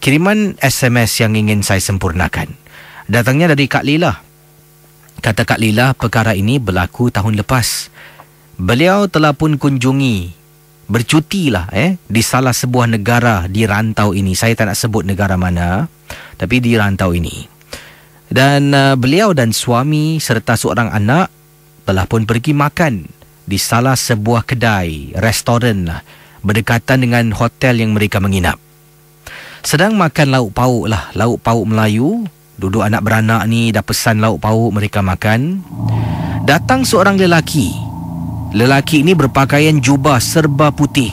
Kiriman SMS yang ingin saya sempurnakan datangnya dari Kak Lila. Kata Kak Lila, perkara ini berlaku tahun lepas. Beliau telah pun kunjungi, bercutilah di salah sebuah negara di rantau ini. Saya tak nak sebut negara mana, tapi di rantau ini. Dan beliau dan suami serta seorang anak telah pun pergi makan di salah sebuah kedai, restoran berdekatan dengan hotel yang mereka menginap. Sedang makan lauk pauk lauk pauk Melayu. Duduk anak beranak ni dah pesan lauk pauk, mereka makan. Datang seorang lelaki. Lelaki ini berpakaian jubah serba putih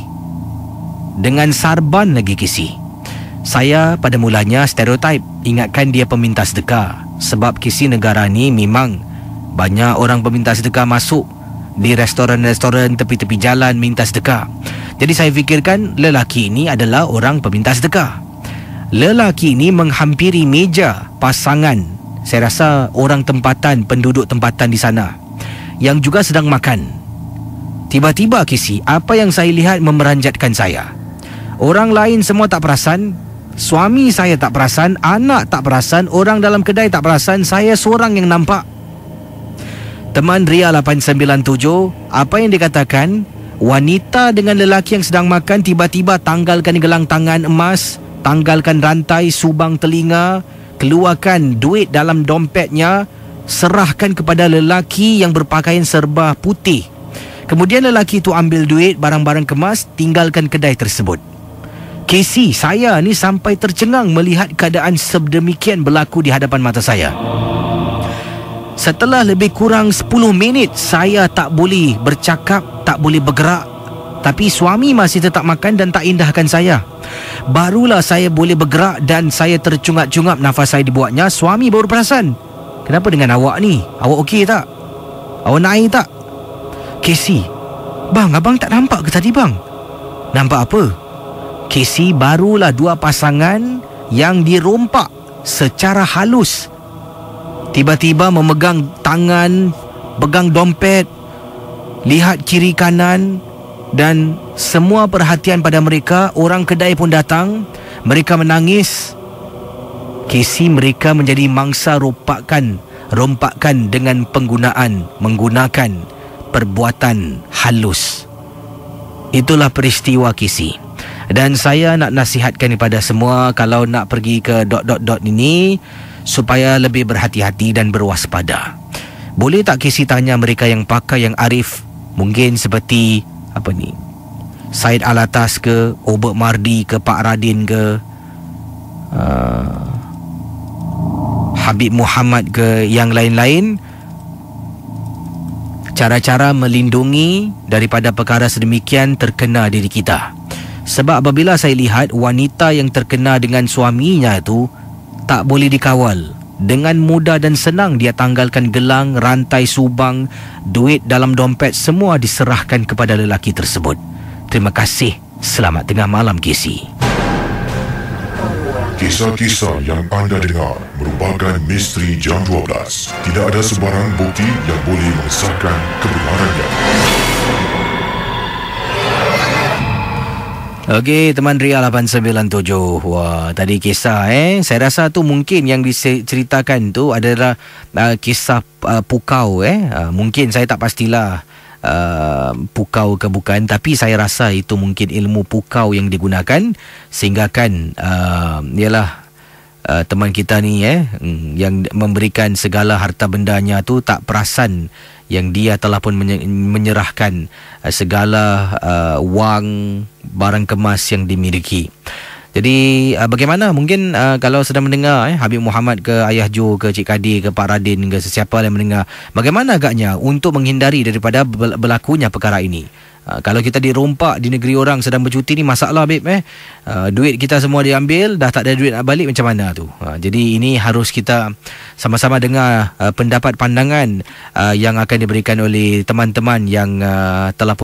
dengan sarban lagi, Kisi. Saya pada mulanya stereotip, ingatkan dia peminta sedekah. Sebab, Kisi, negara ni memang banyak orang peminta sedekah masuk di restoran-restoran tepi-tepi jalan minta sedekah. Jadi saya fikirkan lelaki ini adalah orang peminta sedekah. Lelaki ini menghampiri meja pasangan, saya rasa orang tempatan, penduduk tempatan di sana, yang juga sedang makan. Tiba-tiba, Kisi, apa yang saya lihat memeranjatkan saya. Orang lain semua tak perasan, suami saya tak perasan, anak tak perasan, orang dalam kedai tak perasan, saya seorang yang nampak. Teman Ria 897, apa yang dikatakan, wanita dengan lelaki yang sedang makan tiba-tiba tanggalkan gelang tangan emas, tanggalkan rantai subang telinga, keluarkan duit dalam dompetnya, serahkan kepada lelaki yang berpakaian serba putih. Kemudian lelaki itu ambil duit, barang-barang kemas, tinggalkan kedai tersebut. Casey, saya ni sampai tercengang melihat keadaan sedemikian berlaku di hadapan mata saya. Setelah lebih kurang 10 minit, saya tak boleh bercakap, tak boleh bergerak. Tapi suami masih tetap makan dan tak indahkan saya. Barulah saya boleh bergerak dan saya tercungap-cungap, nafas saya dibuatnya. Suami baru perasan. Kenapa dengan awak ni? Awak okey tak? Awak nak air tak? Casey, bang, abang tak nampak ke tadi, bang? Nampak apa? Casey, barulah dua pasangan yang dirompak secara halus. Tiba-tiba memegang tangan, pegang dompet, lihat kiri kanan, dan semua perhatian pada mereka. Orang kedai pun datang. Mereka menangis. Casey, mereka menjadi mangsa rompakan dengan menggunakan perbuatan halus. Itulah peristiwa, Casey. Dan saya nak nasihatkan kepada semua, kalau nak pergi ke ... ini, supaya lebih berhati-hati dan berwaspada. Boleh tak Casey tanya mereka yang pakai yang arif, mungkin seperti Syed Alatas ke, Obert Mardi ke, Pak Radin ke, Habib Muhammad ke, yang lain-lain, cara-cara melindungi daripada perkara sedemikian terkena diri kita. Sebab apabila saya lihat wanita yang terkena dengan suaminya itu tak boleh dikawal, dengan mudah dan senang dia tanggalkan gelang, rantai subang, duit dalam dompet, semua diserahkan kepada lelaki tersebut. Terima kasih. Selamat tengah malam, Casey. Kisah-kisah yang anda dengar merupakan misteri jam 12. Tidak ada sebarang bukti yang boleh mengesahkan kebenarannya. Okey, teman Ria 897. Wah, tadi kisah saya rasa tu mungkin yang diceritakan tu adalah kisah pukau mungkin saya tak pastilah pukau ke bukan, tapi saya rasa itu mungkin ilmu pukau yang digunakan sehingga kan ialah teman kita ni yang memberikan segala harta bendanya tu tak perasan yang dia telah pun menyerahkan segala wang, barang kemas yang dimiliki. Jadi bagaimana mungkin kalau sedang mendengar Habib Muhammad ke, Ayah Jo ke, Cik Kadir ke, Pak Radin ke, sesiapa yang mendengar, bagaimana agaknya untuk menghindari daripada berlakunya perkara ini? Kalau kita dirompak di negeri orang sedang bercuti ni, masalah, Beb. Duit kita semua diambil, dah tak ada duit nak balik, macam mana tu? Jadi ini harus kita sama-sama dengar pendapat pandangan yang akan diberikan oleh teman-teman yang telah